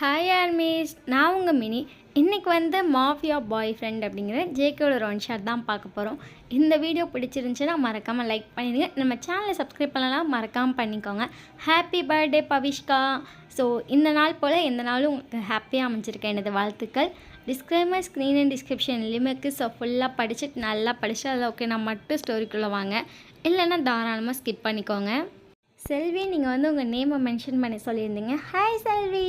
Hi armies, நான் உங்கள் mini. இன்றைக்கி வந்து மாஃபியா பாய் ஃப்ரெண்ட் அப்படிங்கிற ஜேகேவோட ஒரு ஒன் ஷாட் தான் பார்க்க போகிறோம். இந்த வீடியோ பிடிச்சிருந்துச்சுன்னா மறக்காமல் லைக் பண்ணிடுங்க. நம்ம சேனலை சப்ஸ்கிரைப் பண்ணலாம் மறக்காமல் பண்ணிக்கோங்க. Happy birthday Bhavishka. ஸோ இந்த நாள் போல் எந்த நாளும் உங்களுக்கு ஹாப்பியாக அமைஞ்சிருக்கேன். எனது வாழ்த்துக்கள். டிஸ்க்ளைமர் ஸ்க்ரீன் அண்ட் டிஸ்கிரிப்ஷன் லிமிக்கு. ஸோ ஃபுல்லாக படிச்சுட்டு நல்லா படித்து அதில் ஓகே நான் மட்டும் ஸ்டோரிக்குள்ளே வாங்க, இல்லைன்னா தாராளமாக ஸ்கிப் பண்ணிக்கோங்க. செல்வி, நீங்கள் வந்து உங்கள் நேமை மென்ஷன் பண்ணி சொல்லியிருந்தீங்க. ஹாய் செல்வி.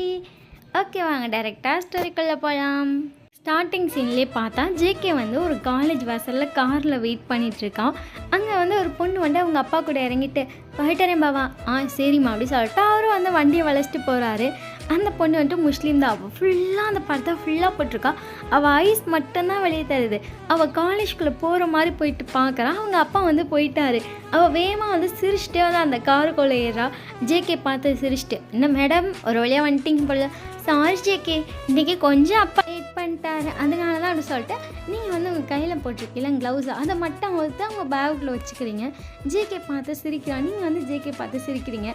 ஓகே, வாங்க டைரெக்டாக ஸ்டோரிக்குள்ளே போகலாம். ஸ்டார்டிங் சீன்லேயே பார்த்தா ஜேகே வந்து ஒரு காலேஜ் வாசலில் காரில் வெயிட் பண்ணிகிட்ருக்கான். அங்கே வந்து ஒரு பொண்ணு வந்து அவங்க அப்பா கூட இறங்கிட்டு போயிட்டறேன் பாவா, சரிம்மா அப்படி சொல்லிட்டு அவரும் வந்து வண்டியை வளைச்சிட்டு போகிறாரு. அந்த பொண்ணு வந்துட்டு முஸ்லீம் தான். அவள் ஃபுல்லாக அந்த படத்தை ஃபுல்லாக போட்டிருக்கா. அவள் ஐஸ் மட்டும்தான் வெளியே தருது. அவள் காலேஜ்குள்ளே போகிற மாதிரி போயிட்டு பார்க்குறான். அவங்க அப்பா வந்து போயிட்டாரு. அவள் வேகமாக வந்து சிரிச்சிட்டே வந்து அந்த காருக்குள்ளே ஏறா. ஜேகே பார்த்து சிரிச்சிட்டு, என்ன மேடம் ஒரு வழியாக வந்துட்டிங்க போல. சாரி ஜேகே, இன்றைக்கி கொஞ்சம் அப்பா வெயிட் பண்ணிட்டாரு, அதனால தான் அப்படி சொல்லிட்டு நீங்கள் வந்து உங்கள் கையில் போட்டிருக்கீங்களா க்ளவுஸை, அதை மட்டும் வந்து அவங்க பேக்கில் வச்சுக்கிறீங்க. ஜேகே பார்த்து சிரிக்கிறான். நீங்கள் வந்து ஜேகே பார்த்து சிரிக்கிறீங்க.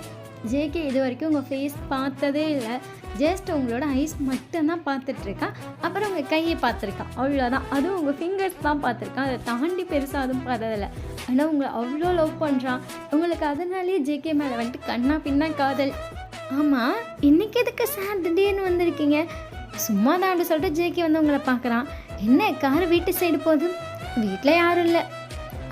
ஜேகே இது வரைக்கும் உங்கள் ஃபேஸ் பார்த்ததே இல்லை, ஜஸ்ட் உங்களோட ஐஸ் மட்டும்தான் பார்த்துட்ருக்கான். அப்புறம் உங்கள் கையை பார்த்துருக்கான், அவ்வளோதான். அதுவும் உங்கள் ஃபிங்கர்ஸ் தான் பார்த்துருக்கான். அதை தாண்டி பெருசாக அதுவும் பார்த்ததில்லை. ஆனால் உங்களை அவ்வளோ லவ் பண்ணுறான். உங்களுக்கு அதனாலேயே ஜேகே மேலே வந்துட்டு கண்ணா பின்னா காதல். ஆமாம், இன்றைக்கி எதுக்கு சார் திடீர்னு வந்திருக்கீங்க? சும்மா தான் அப்படி சொல்லிட்டு ஜேகே வந்து உங்களை பார்க்குறான். என்ன கார் வீட்டு சைடு போகுது, வீட்டில் யாரும் இல்லை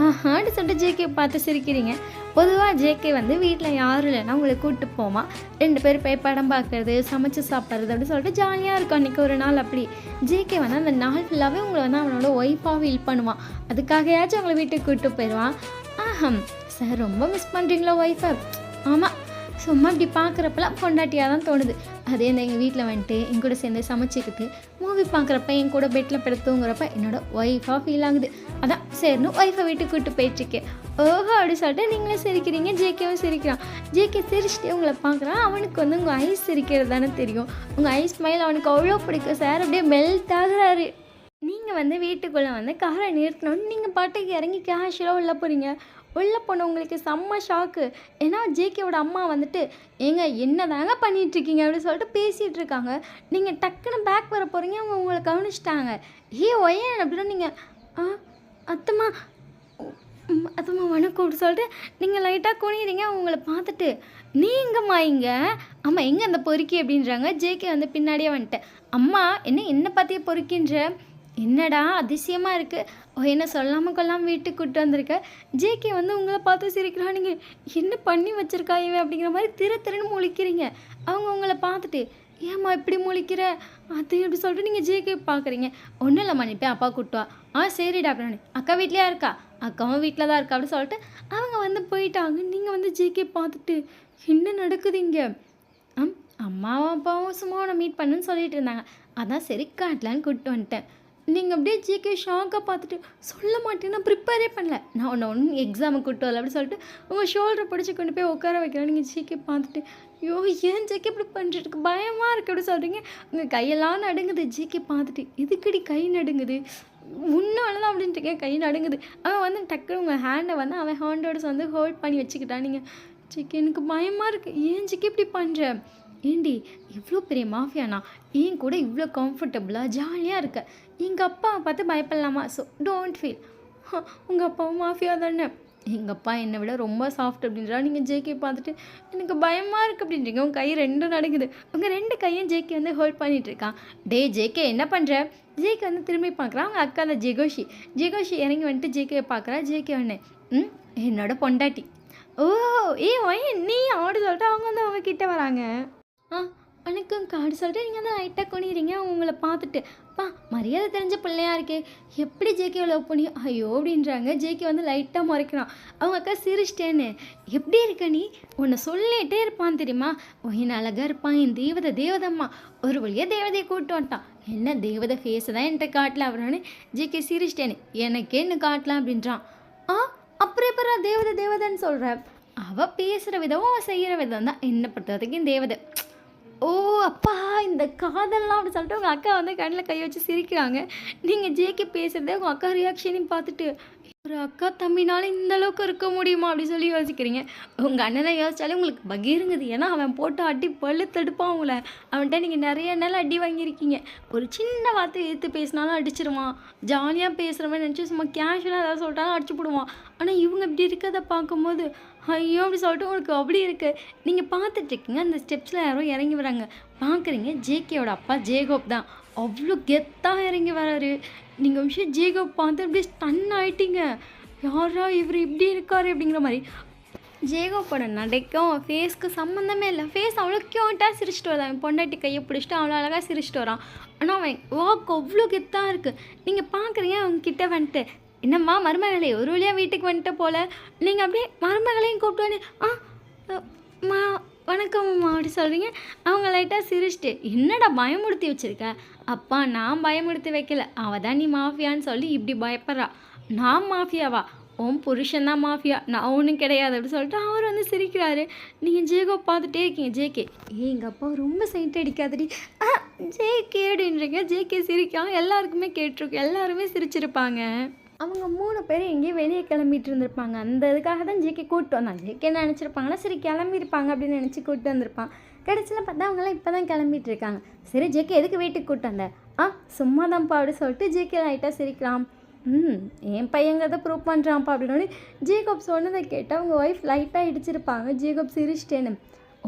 ஆஹான்னு சொல்லிட்டு ஜேகே பார்த்து சிரிக்கிறீங்க. பொதுவாக ஜேகே வந்து வீட்டில் யாரும் இல்லைன்னா உங்களை கூப்பிட்டு போவான். 2 பேர் போய் படம் பார்க்குறது, சமைச்சு சாப்பிட்றது அப்படின்னு சொல்லிட்டு ஜாலியாக இருக்கும். அன்றைக்கி ஒரு நாள் அப்படி ஜேகே வந்து அந்த நாள் ஃபுல்லாகவே உங்களை வந்து அவனோட ஒய்ஃபாக ஃபீல் பண்ணுவான். அதுக்காகயாச்சும் உங்களை வீட்டுக்கு கூப்பிட்டு போயிடுவான். சார் ரொம்ப மிஸ் பண்ணுறீங்களா ஒய்ஃபை? ஆமாம், சும்மா இப்படி பார்க்குறப்பெல்லாம் பொண்டாட்டியாக தான் தோணுது. அதே இந்த எங்கள் வீட்டில் வந்துட்டு என் கூட சேர்ந்து சமைச்சிக்கிட்டு மூவி பார்க்குறப்ப என் கூட பெட்டில் படுத்து தூங்குறப்ப என்னோட ஒய்ஃபாக ஃபீல் ஆகுது. அதான் சரின்னு ஒய்ஃபை வீட்டுக்கு கூப்பிட்டு போயிட்டுருக்கேன். ஓஹோ அப்படி சொல்லிட்டு நீங்களே சிரிக்கிறீங்க. ஜேகேவும் சிரிக்கிறான். ஜேகே சிரிச்சுட்டே உங்களை பார்க்குறான். அவனுக்கு வந்து உங்கள் ஐஸ் சிரிக்கிறது தானே தெரியும். உங்கள் ஐஸ் ஸ்மைல் அவனுக்கு அவ்வளோ பிடிக்கும். சார் அப்படியே மெல்ட் ஆகுறாரு. நீங்கள் வந்து வீட்டுக்குள்ளே வந்து காரை நிறுத்தணும்னு நீங்கள் பாட்டுக்கு இறங்கி கேஷுவலாக உள்ளே போகிறீங்க. உள்ளே போனவங்களுக்கு செம்ம ஷாக்கு. ஏன்னா ஜேகேவோட அம்மா வந்துட்டு, ஏங்க என்ன தாங்க பண்ணிகிட்ருக்கீங்க அப்படின்னு சொல்லிட்டு பேசிகிட்டு இருக்காங்க. நீங்கள் டக்குன்னு பேக் வர போகிறீங்க. அவங்க உங்களை கவனிச்சிட்டாங்க. ஒய்யன் அப்படின்னா நீங்கள் அத்தம்மா அத்தம்மா வணக்கம் அப்படி சொல்லிட்டு நீங்கள் லைட்டாக குனிறீங்க. உங்களை பார்த்துட்டு நீங்கம்மா இங்கே, ஆமாம் எங்கே அந்த பொறுக்கி அப்படின்றாங்க. ஜேகே வந்து பின்னாடியே வந்துட்டேன். அம்மா என்ன பார்த்தியே பொறுக்கின்ற, என்னடா அதிசயமாக இருக்குது, என்ன சொல்லாமல் கொள்ளாமல் வீட்டுக்கு கூப்பிட்டு வந்திருக்க. ஜேகே வந்து உங்களை பார்த்து சிரிக்கிறா. நீங்கள் என்ன பண்ணி வச்சுருக்கா இவன் அப்படிங்கிற மாதிரி திருன்னு முழிக்கிறீங்க. அவங்க உங்களை பார்த்துட்டு, ஏம்மா இப்படி முழிக்கிற அது எப்படி சொல்லிட்டு நீங்கள் ஜேகே பார்க்குறீங்க. ஒன்றும் இல்லைம்மா, நீ போய் அப்பா கூட்டுவா. சரிடா அப்படின்னு. அக்கா வீட்லேயா இருக்கா? அக்காவும் வீட்டில் தான் இருக்கா அப்படின்னு சொல்லிட்டு அவங்க வந்து போயிட்டாங்க. நீங்கள் வந்து ஜேகே பார்த்துட்டு என்ன நடக்குது இங்கே? அம்மாவும் அப்பாவும் சும்மா உன்னை மீட் பண்ணுன்னு சொல்லிட்டு இருந்தாங்க, அதான் சரி காட்டலான்னு கூப்பிட்டு வந்துட்டேன். நீங்கள் அப்படியே ஜேகே ஷாக்காக பார்த்துட்டு, சொல்ல மாட்டேன் நான் ப்ரிப்பேரே பண்ணல, நான் ஒன்று எக்ஸாமுக்கு கூப்பிட்டு வரல அப்படின்னு சொல்லிட்டு உங்கள் ஷோல்டரை பிடிச்சி கொண்டு போய் உட்கார வைக்கிறேன். நீங்கள் ஜேகே பார்த்துட்டு, ஏன் ஜேகே இப்படி பண்ணிட்டு பயமாக இருக்குது அப்படி சொல்கிறீங்க. உங்கள் கையெல்லாம் நடுங்குது. ஜேகே பார்த்துட்டு, இதுக்கடி கை நடுங்குது, முன்னால தான் அப்படின்ட்டு இருக்கேன், கை நடுங்குது. அவன் வந்து டக்குன்னு உங்கள் ஹேண்டை வந்து அவன் ஹேண்டோட வந்து ஹோல்ட் பண்ணி வச்சுக்கிட்டான். நீங்கள் ஜேகே எனக்கு பயமாக இருக்குது, ஏன் ஜேகே இப்படி பண்ணுற? ஏண்டி இவ்வளோ பெரிய மாஃபியானா ஏன் கூட இவ்வளோ கம்ஃபர்டபுளாக ஜாலியாக இருக்க, எங்கள் அப்பாவை பார்த்து பயப்படலாமா? So don't feel. உங்கள் அப்பாவும் மாஃபியா தானே? எங்கள் அப்பா என்னை விட ரொம்ப சாஃப்ட் அப்படின்றா. நீங்கள் ஜேகே பார்த்துட்டு எனக்கு பயமாக இருக்குது அப்படின்றீங்க. உங்கள் கை 2 நடுங்குது. உங்கள் 2 கையும் ஜேகே வந்து ஹோல்ட் பண்ணிகிட்ருக்கான். ஜேகே என்ன பண்ணுற? ஜேகே வந்து திரும்பி பார்க்குறான். அவங்க அக்கா அந்த ஜெகோஷி இறங்கி வந்துட்டு ஜேகே பார்க்குறா. ஜேகே ஒன்று என்னோட பொண்டாட்டி. ஒய் நீ அப்படி சொல்லிட்டு அவங்க வந்து அவங்க கிட்டே வராங்க. வணக்கம் காடு சொல்லிட்டு நீங்கள் வந்து லைட்டாக குனிறீங்க. அவங்க உங்களை பார்த்துட்டு, மரியாதை தெரிஞ்ச பிள்ளையா இருக்கே, எப்படி ஜேகே லவ் பண்ணி ஐயோ அப்படின்றாங்க. ஜேகே வந்து லைட்டாக முறைக்கிறான். அவங்க அக்கா சிரிச்சிட்டேன்னு, எப்படி இருக்க நீ, உன்னை சொல்லிகிட்டே இருப்பான் தெரியுமா, என்ன அழகாக இருப்பான் என் தேவதம்மா. ஒரு வழியாக தேவதையை கூப்பிட்டு வந்துட்டான். என்ன தேவதை ஃபேஸை தான் என்கிட்ட காட்டல அவரானு. ஜேகே சிரிச்சிட்டேன்னு, எனக்கே என்ன காட்டலாம் அப்படின்றான். அப்புறம் எப்போ தேவதைன்னு சொல்கிற? அவள் பேசுகிற விதமும் அவள் செய்கிற விதம் தான் என்ன பொறுத்தவரைக்கும் தேவதை. அப்பா இந்த காதல்லாம் அப்படி சொல்லிட்டு உங்கள் அக்கா வந்து கண்ணில் கை வச்சு சிரிக்கிறாங்க. நீங்கள் ஜேகே பேசுகிறதே உங்கள் அக்கா ரியாக்ஷனையும் பார்த்துட்டு, ஒரு அக்கா தம்பினால இந்த அளவுக்கு இருக்க முடியுமா அப்படி சொல்லி யோசிக்கிறீங்க. உங்க அண்ணனை யோசிச்சாலே உங்களுக்கு பகீருங்குது. ஏன்னா அவன் போட்டு அடி பழுத்தெடுப்பான் உங்கள. அவன்ட்ட நீங்க நெறைய நாள் அடி வாங்கியிருக்கீங்க. ஒரு சின்ன வார்த்தை எதிர்த்து பேசினாலும் அடிச்சிருவான். ஜாலியா பேசுற மாரி நெனச்சு சும்மா கேஷுவலா ஏதாவது சொல்லிட்டாலும் அடிச்சு புடுவான். ஆனா இவங்க இப்படி இருக்கிறத பார்க்கும்போது, ஐயோ! அப்படி சொல்லிட்டு உங்களுக்கு அப்படி இருக்கு. நீங்க பார்த்துட்ருக்கீங்க. அந்த ஸ்டெப்ஸ்ல யாரோ இறங்கி வராங்க. பார்க்குறீங்க ஜேகேயோட அப்பா ஜேகோப் தான். அவ்ளோ கெத்தா இறங்கி வராரு. நீங்க ஒரு விஷயம் ஜேகோப் பார்த்து அப்படியே ஸ்டன் ஆயிட்டீங்க. யார்ரா இவரு இப்படி இருக்காரு அப்படிங்கிற மாரி. ஜேகோப்போட நடைக்கும் ஃபேஸ்க்கு சம்மந்தமே இல்ல. ஃபேஸ் அவ்வளோ க்யூட்டா சிரிச்சுட்டு வரான். அவன் பொண்டாட்டி கைய பிடிச்சிட்டு அவ்வளோ அழகா சிரிச்சுட்டு வரான். ஆனா அவன் வாக் அவ்ளோ கெத்தா இருக்கு. நீங்க பார்க்குறீங்க அவங்க கிட்ட வந்துட்டு, "என்னம்மா மருமகளே ஒரு வழியா வீட்டுக்கு வந்துட்ட போல." நீங்க அப்படியே மருமகளையும் கூப்பிட்டு வந்து, "ஆ அ மா வணக்கம்மா" அப்படி சொல்கிறீங்க. அவங்க லைட்டாக சிரிச்சுட்டு, "என்னடா பயமுறுத்தி வச்சிருக்க?" "அப்பா நான் பயமுறுத்தி வைக்கல. அவ தான் நீ மாஃபியான்னு சொல்லி இப்படி பயப்படுறா." "நான் மாஃபியாவா? உன் புருஷன் தான் மாஃபியா. நான் ஒன்றும் கிடையாது." அப்படி சொல்லிட்டு அவர் வந்து சிரிக்கிறாரு. நீங்கள் ஜேகோ பார்த்துட்டே இருக்கீங்க. ஜேகே, "ஏய் எங்கள் அப்பா ரொம்ப சைட் அடிக்காதடி." "ஆ ஜேகே" அப்படின்றீங்க. ஜேகே சிரிக்காம எல்லாருக்குமே கேட்டிருக்கு. எல்லாருமே சிரிச்சிருப்பாங்க. அவங்க 3 பேரும் எங்கேயோ வெளியே கிளம்பிட்டு இருந்திருப்பாங்க. அந்த இதுக்காக தான் ஜேகே கூப்பிட்டு வந்தான். ஜேகே என்ன நினச்சிருப்பாங்கன்னா, சரி கிளம்பியிருப்பாங்க அப்படின்னு நினச்சி கூப்பிட்டு வந்திருப்பான். கடைசியில் பார்த்தா அவங்களாம் இப்போ தான் கிளம்பிட்டு இருக்காங்க. "சரி ஜேகே எதுக்கு வீட்டுக்கு கூப்பிட்டு வந்த?" "ஆ சும்மா தான்ப்பா" அப்படி சொல்லிட்டு ஜேகே லைட்டாக சிரிக்கலாம். என் பையங்கிறத ப்ரூவ் பண்ணுறான்ப்பா" அப்படின்னோடனே ஜேகப் சொன்னதை கேட்டால் அவங்க ஒய்ஃப் லைட்டாக இடிச்சிருப்பாங்க. ஜேகப் சிரிச்சிட்டேன்னு,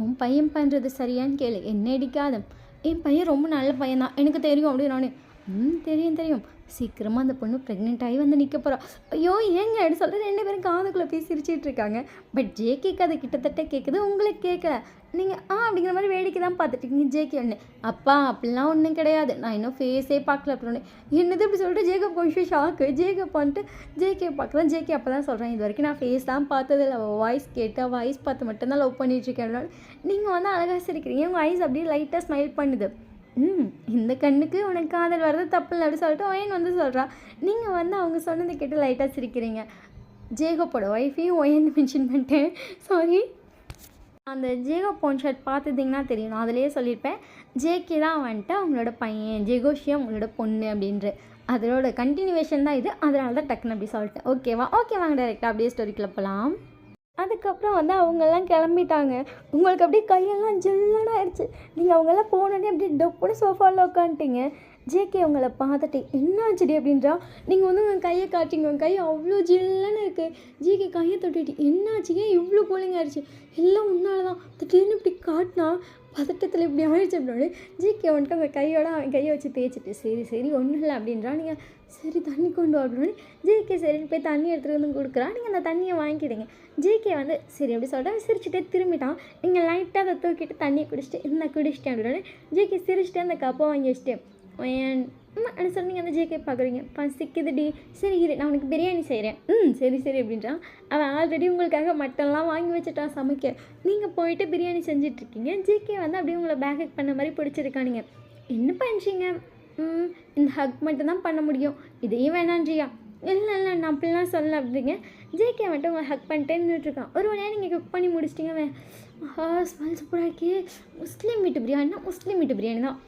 "உன் பையன் பண்ணுறது சரியான்னு கேளு, என்ன இடிக்காத. என் பையன் ரொம்ப நல்ல பையன் தான், எனக்கு தெரியும்" அப்படின்னோடனே, தெரியும் தெரியும், சீக்கிரமாக அந்த பொண்ணு ப்ரெக்னென்ட் ஆகி வந்து நிற்க போகிறா." "ஐயோ ஏங்க" அப்படி சொல்லிட்டு 2 பேரும் காதுக்குள்ளே போய் சிரிச்சிட்டு இருக்காங்க. பட் ஜேகேக்கு அது கிட்டத்தட்ட கேட்குது, உங்களுக்கு கேட்கல. நீங்கள் அப்படிங்கிற மாதிரி வேடிக்கை தான் பார்த்துட்ருக்கீங்க. ஜேகே ஒன்று, "அப்பா அப்படிலாம் ஒன்றும் கிடையாது, நான் இன்னும் ஃபேஸே பார்க்கல" அப்படின்னு. என்னது இப்படி சொல்லிட்டு ஜேகப் கொஞ்சம் ஷாக்கு. ஜேகப் வந்துட்டு ஜேகே பார்க்குறேன். ஜேகே அப்போ தான் சொல்கிறேன், "இது வரைக்கும் நான் ஃபேஸ் தான் பார்த்ததில்ல, அவள் வாய்ஸ் கேட்டு வாய்ஸ் பார்த்து மட்டும்தான் லவ் பண்ணிகிட்ருக்கேன்" அப்படின்னா. நீங்கள் வந்து அழகாக சிரிக்கிறீங்க. உங்கள் ஐஸ் அப்படியே லைட்டாக ஸ்மைல் பண்ணுது. இந்த கண்ணுக்கு உனக்கு காதல் வர்றது தப்பு இல்லை" அப்படி சொல்லிட்டு ஒயன் வந்து சொல்கிறா. நீங்கள் வந்து அவங்க சொன்னதை கேட்டு லைட்டாக சிரிக்கிறீங்க. ஜேகப்போட ஒய்ஃபையும் ஒயன் மென்ஷன் பண்ணிட்டேன், சாரி. அந்த ஜேகப் பொன் ஷர்ட் பார்த்துட்டிங்கன்னா தெரியும். நான் அதிலேயே சொல்லியிருப்பேன், ஜேகே தான் வந்துட்டு அவங்களோட பையன், ஜெகோஷியா அவங்களோட பொண்ணு அப்படின்ற அதோட கண்டினியூவேஷன் தான் இது. அதனால தான் டக்குன்னு அப்படி சொல்லிட்டேன். ஓகேவா? ஓகே வாங்க டேரெக்டாக அப்படியே ஸ்டோரிக்குள்ளே போகலாம். அதுக்கப்புறம் வந்து அவங்கெல்லாம் கிளம்பிட்டாங்க. உங்களுக்கு அப்படியே கையெல்லாம் ஜில்லுன்னு ஆயிடுச்சு. நீங்கள் அவங்கெல்லாம் போனோடனே அப்படியே டொப்புன்னு சோஃபாவில் உட்காந்துட்டீங்க. ஜேகே உங்களை பார்த்துட்டு, "என்னாச்சுடி?" அப்படின்றா. நீங்கள் வந்து உங்கள் கையை காட்டிங்க. உங்கள் கை அவ்வளோ ஜில்லுன்னு இருக்குது. ஜேகே கையை தொட்டுட்டு, "என்னாச்சு? ஏன் இவ்வளோ கூலிங் ஆயிடுச்சு?" "எல்லாம் உன்னால தான்." திடீர்னு இப்படி காட்டினா பதட்டத்தில் இப்படி ஆயிடுச்சு அப்படின்னோடனே ஜேகே வந்துட்டு உங்கள் கையோட அவன் கையை வச்சு தேய்ச்சிட்டு, "சரி சரி ஒன்றும் இல்லை" அப்படின்றா. நீங்கள் சரி தண்ணி கொண்டு வா அப்படின்னோடனே ஜேகே சரின்னு போய் தண்ணி எடுத்துகிட்டு வந்து கொடுக்குறா. நீங்கள் அந்த தண்ணியை வாங்கிக்கிடுங்க. ஜேகே வந்து சரி அப்படி சொல்லிட்டு அவன் சிரிச்சுட்டே திரும்பிட்டான். நீங்கள் லைட்டாக அதை தூக்கிட்டு தண்ணியை குடிச்சிட்டு, "இந்த குடிச்சிட்டேன்" அப்படின்னோடனே ஜேகே சிரிச்சிட்டே அந்த கப்பை வாங்கி வச்சுட்டு, அப்படி சொல்லி நீங்கள் அந்த ஜேகே பார்க்குறீங்க. "பசிக்குதுடி, சரி இரு நான் உனக்கு பிரியாணி செய்கிறேன்." சரி சரி" அப்படின்றான். அவன் ஆல்ரெடி உங்களுக்காக மட்டன்லாம் வாங்கி வச்சுட்டான் சமைக்க. நீங்கள் போயிட்டு பிரியாணி செஞ்சிட்ருக்கீங்க. ஜேகே வந்து அப்படியே உங்களை பேக்கப் பண்ண மாதிரி பிடிச்சிருக்கானுங்க. "என்ன பண்ணுறீங்க?" இந்த ஹக் மட்டும் தான் பண்ண முடியும், இதையும் வேணான்றியா?" "இல்லை இல்லை நான் அப்படிலாம் சொல்லலை" அப்படிங்க. ஜேகே வந்துட்டு உங்களை ஹக் பண்ணிட்டே நின்றுட்டுருக்கான். ஒரு வழியாக நீங்கள் குக் பண்ணி முடிச்சிட்டிங்க. ஸ்மெல் சூப்பராக இருக்கே, முஸ்லீம் வீட்டு பிரியாணினா முஸ்லீம் வீட்டு பிரியாணி தான்.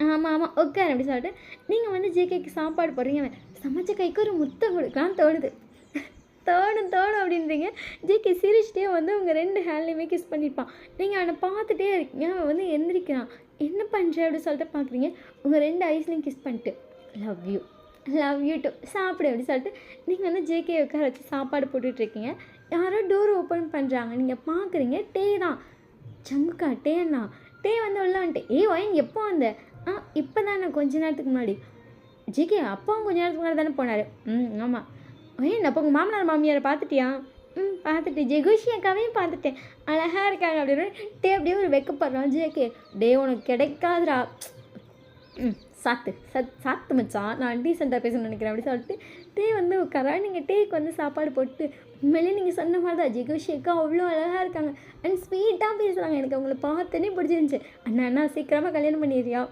ஆமாம் ஆமாம் உட்கார்" அப்படி சொல்லிட்டு நீங்கள் வந்து ஜேகேக்கு சாப்பாடு போடுறீங்க. அவன் சமைச்ச கைக்கு ஒரு முத்தம் கொடுக்கலாம் தோணுது. தோணும் அப்படின்றீங்க. ஜேகே சிரிச்சிட்டே வந்து உங்கள் 2 ஹேண்ட்லேயுமே கிஸ் பண்ணியிருப்பான். நீங்கள் அவனை பார்த்துட்டே இருக்கீங்க. அவன் வந்து எந்திரிக்கிறான். "என்ன பண்ணுற?" அப்படி சொல்லிட்டு பார்க்குறீங்க. உங்கள் 2 ஐஸ்லையும் கிஸ் பண்ணிட்டு, லவ் யூ டூ, சாப்பிடு" அப்படி சொல்லிட்டு நீங்கள் வந்து ஜேகே உட்கார வச்சு சாப்பாடு போட்டுட்ருக்கீங்க. யாரோ டோர் ஓப்பன் பண்ணுறாங்க. நீங்கள் பார்க்குறீங்க, டே தான். "சங்குக்கா டேண்ணா." டே வந்து உள்ள வந்துட்டு, "ஏய் ஒயன் எப்போ வந்த?" இப்போ தான் நான் கொஞ்ச நேரத்துக்கு முன்னாடி." "ஜேகே அப்பாவும் கொஞ்ச நேரத்துக்கு முன்னாடி தானே போனார்." ஆமாம்." "ஒயன் அப்போ உங்கள் மாமனார் மாமியாரை பார்த்துட்டியா?" பார்த்துட்டேன். ஜெகோஷி அக்காவையும் பார்த்துட்டேன், அழகாக இருக்காங்க" அப்படின்னு. டே அப்படியே ஒரு வெக்கப்படுறான். ஜேகே, "டே உனக்கு கிடைக்காதுடா, சாத்து மச்சான், நான் டீசெண்டாக பேசணும்னு நினைக்கிறேன்" அப்படி சொல்லிட்டு டே வந்து உட்காரா. நீங்கள் டேக்கு வந்து சாப்பாடு போட்டு, உண்மையிலே நீங்கள் சொன்ன மாதிரி தான் ஜெகோஷி அக்கா அவ்வளோ அழகாக இருக்காங்க அண்ட் ஸ்வீட்டாக பேசுகிறாங்க. எனக்கு அவங்கள பார்த்தோன்னே பிடிச்சிருந்துச்சி. "அண்ணா சீக்கிரமாக கல்யாணம் பண்ணிடுறியா?"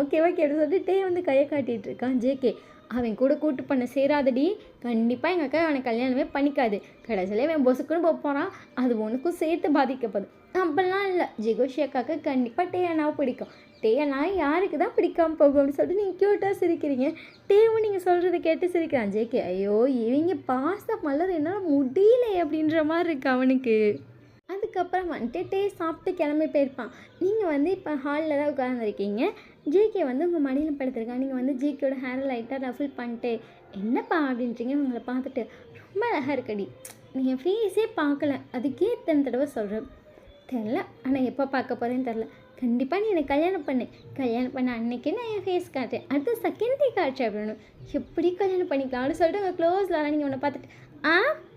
ஓகே அப்படின்னு சொல்லிட்டு டே வந்து கையை காட்டிகிட்டு இருக்கான். ஜேகே, "அவன் கூட கூட்டு பண்ண சேராதடி, கண்டிப்பாக எங்கள் அக்கா அவனை கல்யாணமே பண்ணிக்காது, கடைசியில் அவன் பொசுக்குன்னு போகிறான், அது உனக்கும் சேர்த்து பாதிக்கப்படுது." அப்படிலாம் இல்லை, ஜெகோஷி அக்காவுக்கு கண்டிப்பாக டே அண்ணாவை பிடிக்கும். டே நான் யாருக்கு தான் பிடிக்காமல் போகும் அப்படின்னு சொல்லிட்டு நீங்கள் க்யூட்டாக சிரிக்கிறீங்க. டேவும் நீங்கள் சொல்கிறத கேட்டு சிரிக்கிறான். ஜேகே ஐயோ இவங்க பாச மலர் என்னால் முடியல அப்படின்ற மாதிரி இருக்கு அவனுக்கு. அதுக்கப்புறம் வந்துட்டு டே சாப்பிட்டு கிளம்பி போயிருப்பான். நீங்கள் வந்து இப்போ ஹாலில் தான் உட்காந்துருக்கீங்க. ஜேகே வந்து உங்கள் மடியில் படுத்துருக்கான். நீங்கள் வந்து ஜேகேயோட ஹேரை லைட்டாக ரஃபில் பண்ணிட்டு என்னப்பா அப்படின்றீங்க. உங்களை பார்த்துட்டு ரொம்ப அழகாக இருக்கடி, நீங்கள் ஃபேஸே பார்க்கல, அதுக்கே இத்தனை தடவை சொல்கிறேன் தெரில, ஆனால் எப்போ பார்க்க போகிறேன்னு தெரில. கண்டிப்பாக நீ என்னை கல்யாணம் பண்ண அன்னைக்கு நான் என் ஃபேஸ் காட்டுறேன், அடுத்த செகண்டே காட்டுறேன் அப்படின்னு. எப்படி கல்யாணம் பண்ணிக்கலாம்னு சொல்லிட்டு உங்கள் க்ளோஸில் நீங்கள் உன்னை பார்த்துட்டு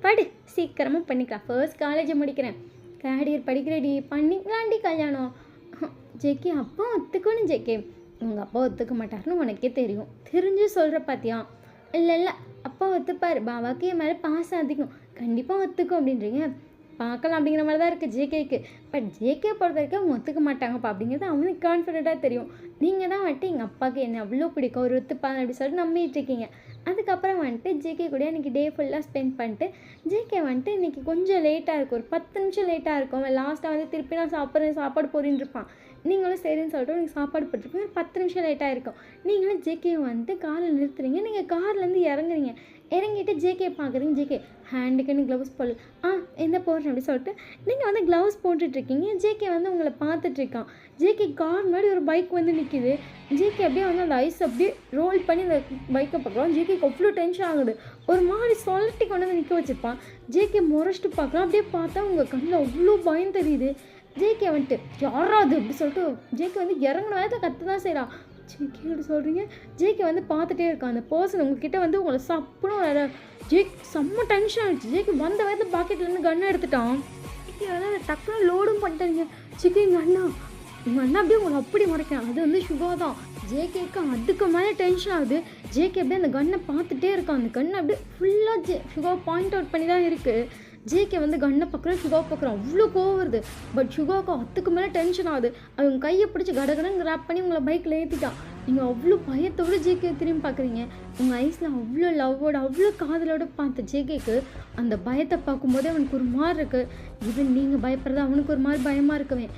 படு சீக்கிரமாக பண்ணிக்கலாம், ஃபர்ஸ்ட் காலேஜை முடிக்கிறேன், தேர்ட் இயர் படிக்கிறடி, பண்ணிக்கலாண்டி கல்யாணம். ஜேகே அப்பா ஒத்துக்கணும் ஜேகே. உங்கள் அப்பா ஒத்துக்க மாட்டாருன்னு உனக்கே தெரியும், தெரிஞ்சு சொல்கிற பார்த்தியா. இல்லை அப்பா ஒத்துப்பார், பாபாவுக்கு என் மேலே பாசம் அதிகம், கண்டிப்பாக ஒத்துக்கும் அப்படின்றீங்க. பார்க்கலாம் அப்படிங்கிற மாதிரி தான் இருக்குது ஜேகேக்கு. பட் ஜேகே பொறுத்த வரைக்கும் அவங்க ஒத்துக்க மாட்டாங்கப்பா அப்படிங்கிறது அவனுக்கு கான்ஃபிடென்ட்டாக தெரியும். நீங்கள் தான் வந்துட்டு எங்கள் அப்பாவுக்கு என்ன அவ்வளோ பிடிக்கும், ஒரு ஒத்துப்பாங்க அப்படி சொல்லிட்டு நம்பிட்டு இருக்கீங்க. அதுக்கப்புறம் வந்துட்டு ஜேகே கூட இன்றைக்கி டே ஃபுல்லாக ஸ்பெண்ட் பண்ணிட்டு ஜேகே வந்துட்டு இன்றைக்கி கொஞ்சம் லேட்டாக இருக்கும், ஒரு 10 நிமிஷம் லேட்டாக இருக்கும். லாஸ்ட்டாக வந்து திருப்பி நான் சாப்பாடு போறின்னு இருப்பான். நீங்களும் சரின்னு சொல்லிட்டு உங்களுக்கு சாப்பாடு போட்டுருப்பீங்க. 10 நிமிஷம் லேட்டாக இருக்கும். நீங்களும் ஜேகே வந்துட்டு காரில் நிறுத்துறீங்க. நீங்கள் கார்லேருந்து இறங்குறீங்க. இறங்கிட்டு ஜேகே பார்க்குறீங்க. ஜேகே ஹேண்டுக்குன்னு க்ளவுஸ் போடல, என்ன போடுறேன் அப்படி சொல்லிட்டு நீங்கள் வந்து க்ளவுஸ் போட்டுட்ருக்கீங்க. ஜேகே வந்து உங்களை பார்த்துட்ருக்கான். ஜேகே கார் முன்னாடி ஒரு பைக் வந்து நிற்கிது. ஜேகே அப்படியே வந்து அந்த ஐஸ் அப்படியே ரோல் பண்ணி அந்த பைக்கை பார்க்குறோம். ஜேகேக்கு அவ்வளோ டென்ஷன் ஆகுது. ஒரு மாதிரி சொல்லட்டி கொண்டு வந்து நிற்க வச்சுருப்பான். ஜேகே முறைச்சிட்டு பார்க்கலாம். அப்படியே பார்த்தா உங்கள் கண்ணில் அவ்வளோ பயம் தெரியுது. ஜேகே வந்துட்டு யாராது அப்படி சொல்லிட்டு ஜேகே வந்து இறங்கின வேலை கற்று தான் செய்கிறான். ஜேகே அப்படி சொல்கிறீங்க. ஜேகே வந்து பார்த்துட்டே இருக்கான். அந்த பர்சன் உங்ககிட்ட வந்து உங்களை சப்புன்னு வர. ஜேக் செம்ம டென்ஷன் ஆகிடுச்சு. ஜேகே வந்த வேலை பாக்கெட்லேருந்து கன்னை எடுத்துட்டான். ஜேகே வந்து அதை டக்குன்னு லோடும் பண்ணிட்டாங்க. ஜேகே எங்கள் அண்ணா அப்படியே உங்களை அப்படி மறைக்கிறான். அது வந்து சுகா தான். ஜேகேக்கு அதுக்கு மேலே டென்ஷன் ஆகுது. ஜேகே அப்படியே அந்த கன்னை பார்த்துட்டே இருக்கான். அந்த கன்னை அப்படியே ஃபுல்லாக சுகா பாயிண்ட் அவுட் பண்ணி தான் இருக்குது. ஜேகே வந்து கன்னை பார்க்குறேன், சுகா பார்க்குறான். அவ்வளோ கோவம் வருது. பட் சுகாவுக்கு அதுக்கு மேலே டென்ஷன் ஆகுது. அவங்க கையை பிடிச்சி கடகடன்னு கிராப் பண்ணி உங்களை பைக்கில் ஏற்றிட்டான். நீங்கள் அவ்வளோ பயத்தோடு ஜேகே திரும்பி பார்க்குறீங்க. உங்கள் ஐஸில் அவ்வளோ லவ்வோடு அவ்வளோ காதலோடு பார்த்த ஜேகேக்கு அந்த பயத்தை பார்க்கும்போதே அவனுக்கு ஒரு மாதிரி இருக்குது. ஈவன் நீங்கள் பயப்படுறது அவனுக்கு ஒரு மாதிரி பயமாக இருக்கவே.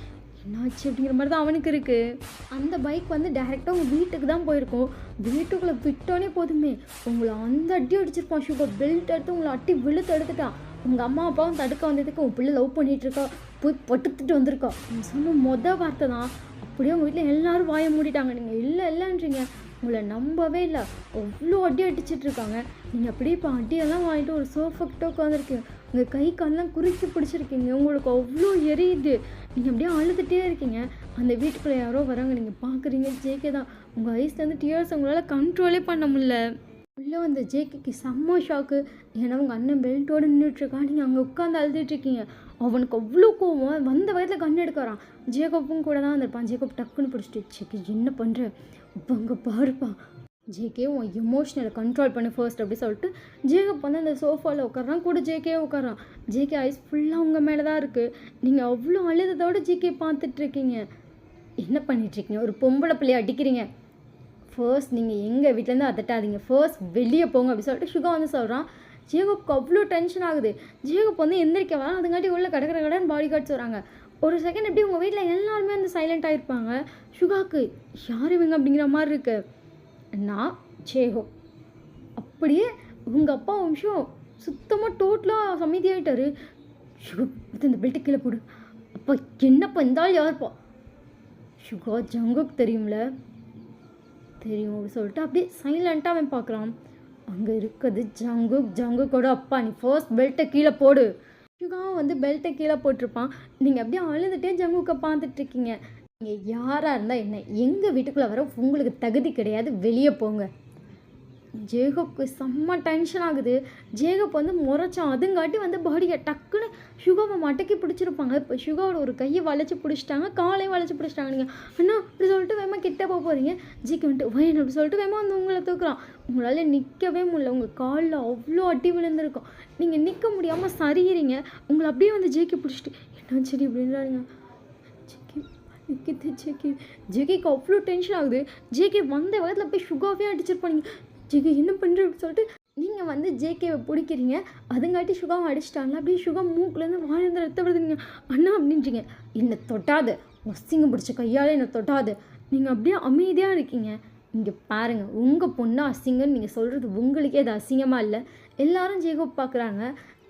என்னாச்சு அப்படிங்கிற மாதிரி தான் அவனுக்கு இருக்குது. அந்த பைக் வந்து டைரெக்டாக உங்கள் வீட்டுக்கு தான் போயிருக்கோம். வீட்டுக்குள்ளே விட்டோன்னே போதுமே உங்களை அந்த அடி அடிச்சிருப்பான். சுகர் பெல்ட் எடுத்து உங்களை அட்டி விழுத்து எடுத்துட்டான். உங்கள் அம்மா அப்பாவும் தடுக்க வந்ததுக்கு உன் பிள்ளை லவ் பண்ணிகிட்ருக்கா, போய் பட்டுத்துட்டு வந்திருக்கா. நீ சொன்ன வார்த்தை தான். அப்படியே உங்கள் வீட்டில் எல்லோரும் வாயை மூடிட்டாங்க. நீங்கள் இல்லைன்றீங்க. உங்களை நம்பவே இல்லை. அவ்வளோ அடி அடிச்சிட்ருக்காங்க. நீங்கள் அப்படியே இப்போ அடியெல்லாம் வாங்கிட்டு ஒரு சோஃபாக்கிட்ட உட்காந்துருக்கீங்க. உங்கள் கை காலெலாம் குறுக்கி பிடிச்சிருக்கீங்க. உங்களுக்கு அவ்வளோ எரியுது. நீங்கள் அப்படியே அழுதுகிட்டே இருக்கீங்க. அந்த வீட்டுக்குள்ளே யாரோ வராங்க. நீங்கள் பார்க்குறீங்க ஜேகே தான். உங்கள் ஐஸ்லேருந்து டியர்ஸ் உங்களால் கண்ட்ரோலே பண்ண முடியல. உள்ளே வந்த ஜேகேக்கு செம்ம ஷாக்கு. ஏன்னா உங்கள் அண்ணன் பெல்ட்டோடு நின்றுட்டுருக்கா. நீங்கள் அங்கே உட்காந்து அழுதுட்டுருக்கீங்க. அவனுக்கு அவ்வளோ கோவம். வந்த வயதில் கண் எடுக்க வரான். ஜேகப்பும் கூட தான் வந்திருப்பான். ஜேகப் டக்குன்னு பிடிச்சிட்டு ஜேகே என்ன பண்ணுற இப்போ அங்கே பாருப்பா. ஜேகே உன் எமோஷனலை கண்ட்ரோல் பண்ணு ஃபர்ஸ்ட் அப்படி சொல்லிட்டு ஜேகப் வந்து அந்த சோஃபாவில் உட்காரான். கூட ஜேகே உட்காரான். ஜேகே ஐஸ் ஃபுல்லாக உங்கள் மேலே தான் இருக்குது. நீங்கள் அவ்வளோ அழுதத்தோடு ஜேகே பார்த்துட்ருக்கீங்க. என்ன பண்ணிகிட்ருக்கீங்க? ஒரு பொம்பளை பிள்ளையை அடிக்கிறீங்க. ஃபர்ஸ்ட் நீங்கள் எங்கள் வீட்டிலேருந்து அதட்டாதீங்க, ஃபர்ஸ்ட் வெளியே போங்க அப்படி சொல்லிட்டு சுகா வந்து சொல்கிறான். ஜேகப்க்கு அவ்வளோ டென்ஷன் ஆகுது. ஜேகப் வந்து எந்திரிக்க வர அதுங்காட்டி உள்ள கடன் பாடி கார்ட்ஸ் வராங்க. ஒரு செகண்ட் எப்படி உங்கள் வீட்டில் எல்லாருமே வந்து சைலண்ட்டாக இருப்பாங்க. சுகாக்கு யார் இவங்க அப்படிங்கிற மாதிரி இருக்கு. நான் ஜேகப் அப்படியே உங்கள் அப்பா வம்சம் சுத்தமாக டோட்டலாக சமைதியாகிட்டாரு. சுகப் இந்த பெல்ட்டு கீழே போடு. அப்போ என்னப்பா இருந்தாலும் யாருப்பா? சுகா ஜங்குக்கு தெரியும்ல, தெரியும் அப்படி சொல்லிட்டு அப்படியே சைலண்ட்டாக அவன் பார்க்குறான். அங்கே இருக்குது ஜங்குக்கோட அப்பா. நீ ஃபர்ஸ்ட் பெல்ட்டை கீழே போடு. சுகாவும் வந்து பெல்ட்டை கீழே போட்டிருப்பான். நீங்கள் அப்படியே அழுதுகிட்டே ஜங்குக்கை பார்த்துட்ருக்கீங்க. நீங்கள் யாராக இருந்தால் என்ன, எங்கள் வீட்டுக்குள்ளே வர உங்களுக்கு தகுதி கிடையாது, வெளியே போங்க. ஜேகப்க்கு செம்ம டென்ஷன் ஆகுது. ஜேகப் வந்து முறைச்சான். அதுங்காட்டி வந்து பாடியை டக்குன்னு சுகாவை மடக்கி பிடிச்சிருப்பாங்க. இப்போ சுகாவோட ஒரு கையை வளைச்சி பிடிச்சிட்டாங்க, காலையும் வளைச்சி பிடிச்சிட்டாங்க. நீங்கள் அண்ணா அப்படி சொல்லிட்டு வேமா கிட்டே போக போகிறீங்க. ஜிக்கு வந்துட்டு வயன் அப்படி சொல்லிட்டு வேமா வந்து உங்களை தூக்குறான். உங்களால் நிற்கவே முடியல. உங்கள் காலில் அவ்வளோ அடி விழுந்திருக்கும். நீங்கள் நிற்க முடியாமல் சரிகிறீங்க. உங்களை அப்படியே வந்து ஜேக்கி பிடிச்சிட்டு என்ன சரி அப்படின்றாங்க. ஜேகேக்கு அவ்வளோ டென்ஷன் ஆகுது. ஜேகே வந்த வயதில் போய் சுகாவே அடிச்சிருப்பாங்க. ஜேகே என்ன பண்ணுற அப்படின்னு சொல்லிட்டு நீங்கள் வந்து ஜேகேவை பிடிக்கிறீங்க. அதுங்காட்டி சுகாவை அடிச்சிட்டாங்க. அப்படியே சுகா மூக்குலேருந்து வாயிலிருந்து ரத்த விடுதுங்க. அண்ணா அப்படின்றீங்க. என்னை தொட்டாது, ஒசிங்க பிடிச்ச கையால் என்னை தொட்டாது. நீங்கள் அப்படியே அமைதியாக இருக்கீங்க. இங்கே பாருங்கள், உங்கள் பொண்ணு அசிங்கன்னு நீங்கள் சொல்கிறது உங்களுக்கே அது அசிங்கமாக இல்லை? எல்லாரும் ஜேகோப் பார்க்குறாங்க.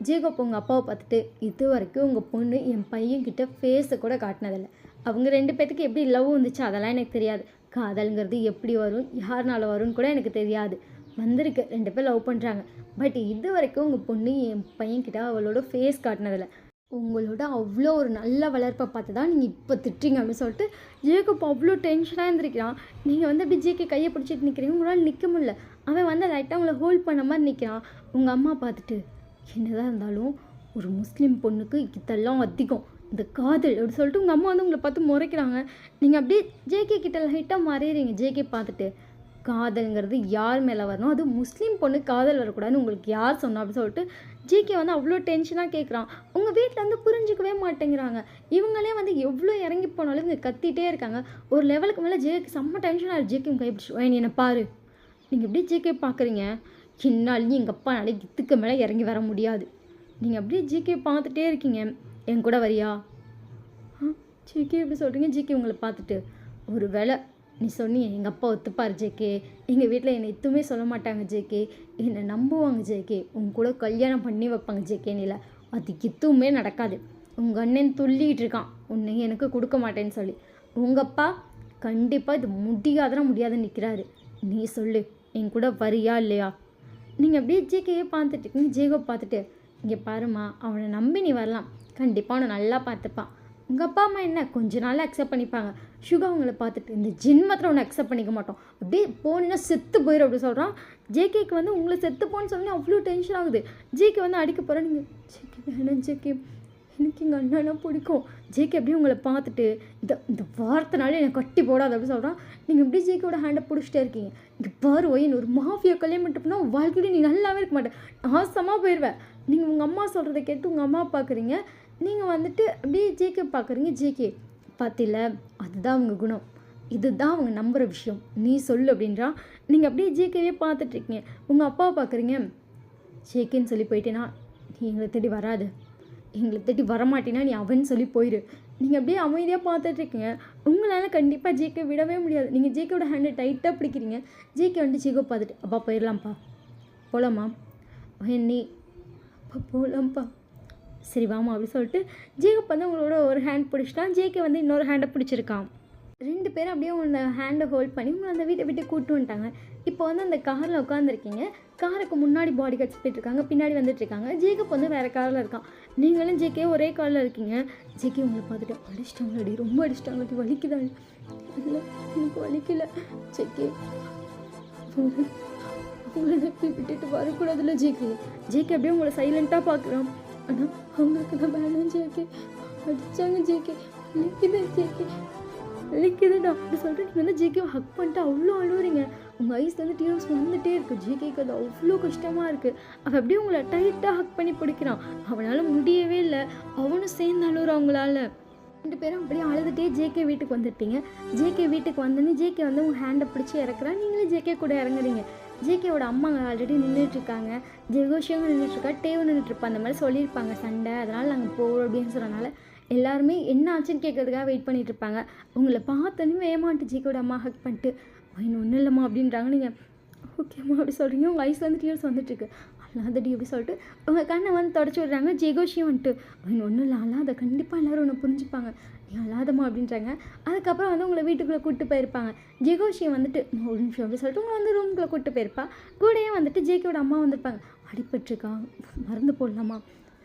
ஜேகோப் உங்கள் அப்பாவை பார்த்துட்டு, இது வரைக்கும் உங்கள் பொண்ணு என் பையன்கிட்ட ஃபேஸை கூட காட்டினதில்லை. அவங்க 2 பேத்துக்கு எப்படி லவ் வந்துச்சு அதெல்லாம் எனக்கு தெரியாது. காதல்ங்கிறது எப்படி வரும், யாருனால வரும்னு கூட எனக்கு தெரியாது. வந்திருக்கு, 2 பேர் லவ் பண்ணுறாங்க. பட் இது வரைக்கும் உங்கள் பொண்ணு என் பையன்கிட்ட அவளோட ஃபேஸ் காட்டினதில்லை. உங்களோட அவ்வளோ ஒரு நல்ல வளர்ப்பை பார்த்து தான் நீங்கள் இப்போ திட்டுறீங்க அப்படின்னு சொல்லிட்டு ஜேக்கப் அவ்வளோ டென்ஷனாக இருந்திருக்கிறான். நீங்கள் வந்து அப்படி ஜேக்கே கையை பிடிச்சிட்டு நிற்கிறீங்க, உங்களால் நிற்க முடியல. அவன் வந்து லைட்டாக உங்களை ஹோல்ட் பண்ண மாதிரி நிற்கிறான். உங்கள் அம்மா பார்த்துட்டு, என்னதான் இருந்தாலும் ஒரு முஸ்லீம் பொண்ணுக்கு இதெல்லாம் அதிகம், இந்த காதல் அப்படி சொல்லிட்டு உங்கள் அம்மா வந்து உங்களை பார்த்து முறைக்கிறாங்க. நீங்கள் அப்படியே ஜேகே கிட்ட லைட்டாக மறையிறீங்க. ஜேகே பார்த்துட்டு, காதல்ங்கிறது யார் மேலே வரணும், அது முஸ்லீம் பொண்ணு காதல் வரக்கூடாதுன்னு உங்களுக்கு யார் சொன்னா அப்படின்னு சொல்லிட்டு ஜேகே வந்து அவ்வளோ டென்ஷனாக கேட்குறான். உங்கள் வீட்டில் வந்து புரிஞ்சிக்கவே மாட்டேங்கிறாங்க. இவங்களே வந்து எவ்வளோ இறங்கி போனாலும் இங்கே கத்திட்டே இருக்காங்க. ஒரு லெவலுக்கு மேலே ஜேகே செம்ம டென்ஷனாக ஜேகே கைப்பிடிச்சு, நீ என்னை பாரு. நீங்கள் எப்படி ஜேகே பார்க்குறீங்க? என்னாலையும் எங்கள் அப்பா நாளே இதுக்கு மேலே இறங்கி வர முடியாது. நீங்கள் அப்படியே ஜேகே பார்த்துட்டே இருக்கீங்க. என் கூட வரியா? ஜேகே எப்படி சொல்கிறீங்க? ஜேகே உங்களை பார்த்துட்டு, ஒரு வேளை நீ சொன்னீங்க எங்கள் அப்பா ஒத்துப்பார் ஜேகே, எங்கள் வீட்டில் என்னை எதுவுமே சொல்ல மாட்டாங்க ஜேகே, என்னை நம்புவாங்க ஜேகே, உங்க கூட கல்யாணம் பண்ணி வைப்பாங்க ஜேகேன்னு. இல்லை, அது எதுவுமே நடக்காது. உங்கள் அண்ணன் துள்ளிகிட்டு இருக்கான் உன்னை எனக்கு கொடுக்க மாட்டேன்னு சொல்லி. உங்கள் அப்பா கண்டிப்பாக இது முடியாதுன்னு நிற்கிறாரு. நீ சொல்லு, என் கூட வரியா இல்லையா? நீங்கள் அப்படியே ஜேகேயே பார்த்துட்டு இருக்கீங்க. ஜேகோ பார்த்துட்டு, இங்கே பாருமா, அவனை நம்பி நீ வரலாம், கண்டிப்பாக அவனை நல்லா பார்த்துப்பான். உங்கள் அப்பா அம்மா என்ன கொஞ்ச நாள் அக்செப்ட் பண்ணிப்பாங்க. சுகா அவங்கள பார்த்துட்டு, இந்த ஜென்மத்தில் ஒன்று அக்செப்ட் பண்ணிக்க மாட்டோம், அப்படியே போனீங்கன்னா செத்து போயிடும் அப்படி சொல்கிறான். ஜேகேக்கு வந்து உங்களை செத்து போன்னு சொல்லி அவ்வளோ டென்ஷன் ஆகுது. ஜேகே வந்து அடிக்க போகிறேன். நீங்கள் ஜேகே வேணாம் ஜேகே, எனக்கு எங்கள் அண்ணனா பிடிக்கும். ஜேகே அப்படியே உங்களை பார்த்துட்டு, இந்த வார்த்தைனாலே எனக்கு கட்டி போடாது அப்படி சொல்கிறான். நீங்கள் அப்படியே ஜேகேவோட ஹேண்டை பிடிச்சிட்டே இருக்கீங்க. இங்கே பாரு ஒயின், ஒரு மாஃபியா கல்யாணம் பண்ணிட்டோம்னா வாழ்க்கையில நீ நல்லாவே இருக்க மாட்டேன், ஆசமாக போயிடுவேன். நீங்கள் உங்கள் அம்மா சொல்கிறத கேட்டு உங்கள் அம்மா பார்க்குறீங்க. நீங்கள் வந்துட்டு அப்படியே ஜேகே பார்க்குறீங்க. ஜேகே பார்த்தில, அதுதான் அவங்க குணம், இதுதான் அவங்க நம்புகிற விஷயம், நீ சொல்லு அப்படின்றான். நீங்கள் அப்படியே ஜேகேவே பார்த்துட்ருக்கீங்க. உங்கள் அப்பாவை பார்க்குறீங்க. ஜேகேன்னு சொல்லி போயிட்டேன்னா நீ எங்களை தேடி வராது, எங்களை தேடி வரமாட்டேன்னா நீ அவன் சொல்லி போயிடு. நீங்கள் அப்படியே அமைதியாக பார்த்துட்ருக்கீங்க. உங்களால் கண்டிப்பாக ஜேகே விடவே முடியாது. நீங்கள் ஜேகேவோட ஹேண்டை டைட்டாக பிடிக்கிறீங்க. ஜேகே வந்து ஜேகோ பார்த்துட்டு, அப்பா போயிடலாம்ப்பா, போகலாமா? நீ அப்பா போகலாம்ப்பா, சரி வாமா அப்படி சொல்லிட்டு ஜேகப் வந்து உங்களோட ஒரு ஹேண்ட் பிடிச்சிட்டான். ஜேகே வந்து இன்னொரு ஹேண்டை பிடிச்சிருக்கான். 2 பேரும் அப்படியே உங்களை ஹேண்டை ஹோல்ட் பண்ணி உங்களை அந்த வீட்டை விட்டு கூப்பிட்டு வந்துட்டாங்க. இப்போ வந்து அந்த காரில் உட்காந்துருக்கீங்க. காருக்கு முன்னாடி பாடி கார்ட்ஸ் போயிட்டுருக்காங்க, பின்னாடி வந்துட்டுருக்காங்க. ஜேகப் வந்து வேறு காரில் இருக்கான். நீங்களும் ஜேகே ஒரே காரில் இருக்கீங்க. ஜேகே உங்களை பார்த்துட்டு, அடிச்சிட்டாங்களடி, ரொம்ப அடிச்சிட்டாங்கடி, வலிக்குதா? இல்லை எனக்கு வலிக்கல ஜேகே, உங்களை எப்படி விட்டுட்டு வரக்கூடாதுல்ல ஜேகே. ஜேகே அப்படியே உங்களை சைலண்ட்டாக பார்க்குறான். ஆனால் அவங்களுக்கு நான் வேணாம் ஜேகே, அடித்தாங்க ஜேகே, வலிக்குது ஜேகே, வலிக்குதுடா அப்படி சொல்லிட்டு நீங்கள் வந்து ஜேகேவை ஹக் பண்ணிட்டு அவ்வளோ அழுவுறீங்க. உங்கள் ஐஸ் வந்து டீர்ஸ் வந்துகிட்டே இருக்குது. ஜேகேக்கு அது அவ்வளோ கஷ்டமாக இருக்குது. அவன் அப்படியே உங்களை டைட்டாக ஹக் பண்ணி பிடிக்கிறான். அவனால் முடியவே இல்லை. அவனும் சேர்ந்து அழுகுறான் அவங்களால. 2 பேரும் அப்படியே அழுதுகிட்டே ஜேகே வீட்டுக்கு வந்துட்டீங்க. ஜேகே வீட்டுக்கு வந்தோன்னே ஜேகே வந்து உங்கள் ஹேண்டை பிடிச்சி இறக்குறான். நீங்களே ஜேகே கூட இறங்குறீங்க. ஜேகேவோட அம்மா ஆல்ரெடி நின்றுட்டுருக்காங்க. ஜெகோஷியும் நின்றுட்டுருக்கா, டேவும் நின்றுட்டுருப்பா. அந்த மாதிரி சொல்லியிருப்பாங்க சண்டை, அதனால் நாங்கள் போகிறோம் அப்படின்னு சொன்னனால எல்லாருமே என்ன ஆச்சுன்னு கேட்கறதுக்காக வெயிட் பண்ணிகிட்டு இருப்பாங்க. உங்களை பார்த்தோன்னே ஏமாட்டு ஜேகேவோட அம்மா ஹக் பண்ணிட்டு, ஒன்றும் இல்லைம்மா அப்படின்றாங்க. நீங்கள் ஓகேம்மா அப்படி சொல்கிறீங்க. உங்கள் ஐஸில் வந்து டீர்ஸ் வந்துட்டுருக்கு. அல்லாதடி அப்படி சொல்லிட்டு உங்கள் கண்ணை வந்து தொடச்சி விடுறாங்க. ஜெகோஷியும் வந்துட்டு, ஒன்றும் இல்லை அல்லாத, கண்டிப்பாக எல்லோரும் ஒன்று புரிஞ்சுப்பாங்க, நீ அல்லாதம்மா அப்படின்றாங்க. அதுக்கப்புறம் வந்து உங்களை வீட்டுக்குள்ளே கூப்பிட்டு போயிருப்பாங்க. ஜெகோஷியை வந்துட்டு ஒரு நிமிஷம் அப்படி சொல்லிட்டு உங்களை வந்து ரூமுக்குள்ளே கூப்பிட்டு போயிருப்பா. கூடயே வந்துட்டு ஜேகேவோட அம்மா வந்திருப்பாங்க. அடிபட்டுருக்காங்க, மருந்து போடலாமா?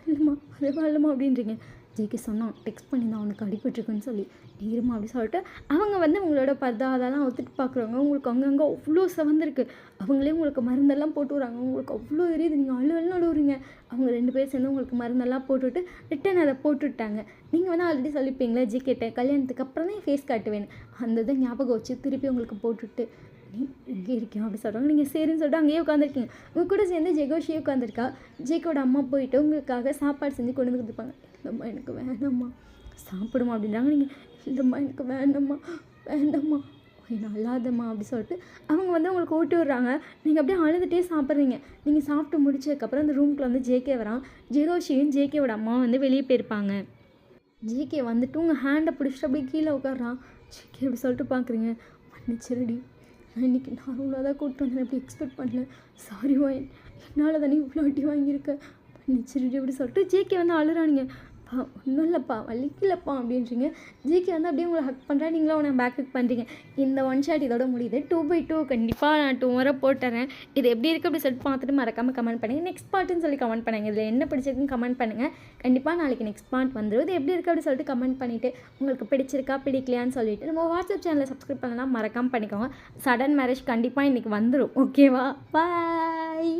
இல்லைம்மா அதுவா இல்லைம்மா அப்படின்றீங்க. ஜேகே சொன்னான், டெக்ஸ்ட் பண்ணியிருந்தான் அவனுக்கு அடிபட்டுருக்குன்னு சொல்லி. இருமா அப்படி சொல்லிட்டு அவங்க வந்து உங்களோட பர்தா அதெல்லாம் ஒத்துட்டு பார்க்குறவங்க. உங்களுக்கு அங்கங்கே அவ்வளோ செவந்திருக்கு. அவங்களே உங்களுக்கு மருந்தெல்லாம் போட்டு விட்றாங்க. உங்களுக்கு அவ்வளோ எரியுது, நீங்கள் அழுவுறீங்க. அவங்க 2 பேர் சேர்ந்து உங்களுக்கு மருந்தெல்லாம் போட்டுவிட்டு ரிட்டன் அதை போட்டுவிட்டாங்க. நீங்கள் வந்து ஆல்ரெடி சொல்லிப்பீங்களே ஜேகேட்ட, கல்யாணத்துக்கு அப்புறம் தான் ஃபேஸ் காட்டுவேன், அந்த இதை ஞாபகம் வச்சு திருப்பி உங்களுக்கு போட்டுவிட்டு நீ இங்கே இருக்கேன் அப்படி சொல்கிறாங்க. நீங்கள் சரின்னு சொல்லிட்டு அங்கேயே உட்காந்துருக்கீங்க. உங்கள் கூட சேர்ந்து ஜெகோஷியே உட்காந்துருக்கா. ஜேகோட அம்மா போயிட்டு உங்களுக்காக சாப்பாடு செஞ்சு கொண்டு வந்து கொடுப்பாங்க. இல்லைம்மா எனக்கு வேணாம்மா, சாப்பிடுமா அப்படின்றாங்க. நீங்கள் இல்லைம்மா எனக்கு வேண்டாம்மா நல்லாதம்மா அப்படி சொல்லிட்டு அவங்க வந்து உங்களுக்கு ஊட்டி விடுறாங்க. நீங்கள் அப்படியே அழுதுகிட்டே சாப்பிட்றீங்க. நீங்கள் சாப்பிட்டு முடிச்சதுக்கப்புறம் அந்த ரூம்குள்ளே வந்து ஜேகே வரான். ஜெகோஷியும் ஜேகேவோட அம்மா வந்து வெளியே போயிருப்பாங்க. ஜேகே வந்துட்டு உங்கள் ஹேண்டை பிடிச்சிட்டு அப்படியே கீழே உட்காடுறான். ஜேகே எப்படி சொல்லிட்டு பார்க்குறீங்க, மன்னிச்சிருடி, நான் இன்றைக்கி நார்மலாக தான் கூப்பிட்டு வந்தேன், எப்படி எக்ஸ்பெக்ட் பண்ணல, சாரி வாயின், என்னால் தானே இவ்வளோ அடி வாங்கியிருக்கேன், மன்னிச்சிருடி அப்படி சொல்லிட்டு ஜேகே வந்து அழுறானுங்க. பா ஒன்றும் இல்லைப்பா வலிக்கலப்பா அப்படின்றீங்க. ஜிகே வந்து அப்படியே உங்களை ஹக் பண்ணுறா, நீங்களும் அவனை பேக் ஹக் பண்ணுறீங்க. இந்த ஒன் ஷாட் இதோட முடியுது. 2/2 கண்டிப்பாக நான் 2 முறை போட்டுறேன். இது எப்படி இருக்குது அப்படி சொல்லிட்டு பார்த்துட்டு மறக்காமல் கமெண்ட் பண்ணுங்கள். நெக்ஸ்ட் பார்ட்டுன்னு சொல்லி கமெண்ட் பண்ணுங்கள். இதில் என்ன பிடிச்சிருக்குன்னு கமெண்ட் பண்ணுங்கள். கண்டிப்பாக நாளைக்கு நெக்ஸ்ட் பார்ட் வந்துடும். இது எப்படி இருக்குது அப்படி சொல்லிட்டு கமெண்ட் பண்ணிவிட்டு உங்களுக்கு பிடிச்சிருக்கா பிடிக்கலையான்னு சொல்லிவிட்டு நம்ம வாட்ஸ்அப் சேனலை சப்ஸ்கிரைப் பண்ணலாம் மறக்காமல் பண்ணிக்கோங்க. சடன் மேரேஜ் கண்டிப்பாக இன்றைக்கி வந்துடும். ஓகேவா? பாய்.